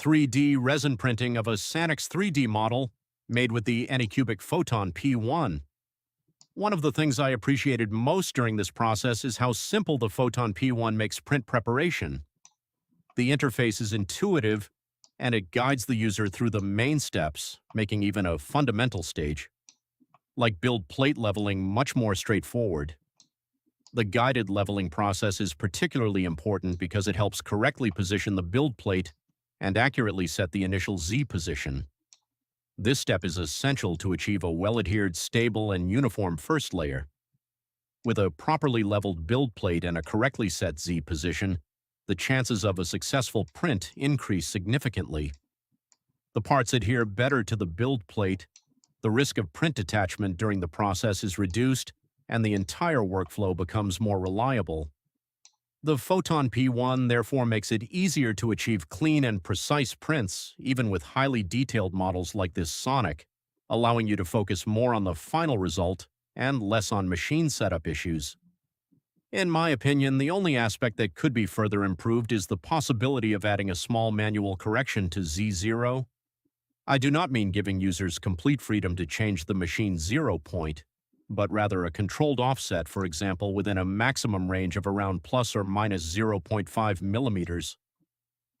3D resin printing of a Sanix 3D model made with the Anycubic Photon P1. One of the things I appreciated most during this process is how simple the Photon P1 makes print preparation. The interface is intuitive, and it guides the user through the main steps, making even a fundamental stage, like build plate leveling, much more straightforward. The guided leveling process is particularly important because it helps correctly position the build plate and accurately set the initial Z position. This step is essential to achieve a well-adhered, stable, and uniform first layer. With a properly leveled build plate and a correctly set Z position, the chances of a successful print increase significantly. The parts adhere better to the build plate, the risk of print detachment during the process is reduced, and the entire workflow becomes more reliable. The Photon P1 therefore makes it easier to achieve clean and precise prints, even with highly detailed models like this Sanix, allowing you to focus more on the final result and less on machine setup issues. In my opinion, the only aspect that could be further improved is the possibility of adding a small manual correction to Z0. I do not mean giving users complete freedom to change the machine's 0 point, but rather a controlled offset, for example, within a maximum range of around plus or minus 0.5 millimeters.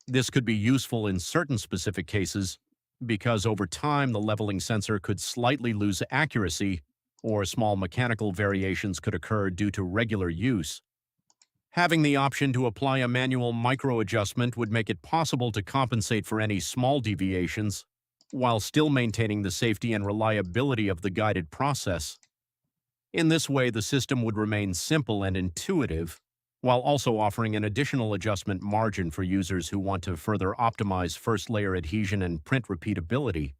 This could be useful in certain specific cases because over time the leveling sensor could slightly lose accuracy or small mechanical variations could occur due to regular use. Having the option to apply a manual micro-adjustment would make it possible to compensate for any small deviations while still maintaining the safety and reliability of the guided process. In this way, the system would remain simple and intuitive, while also offering an additional adjustment margin for users who want to further optimize first-layer adhesion and print repeatability.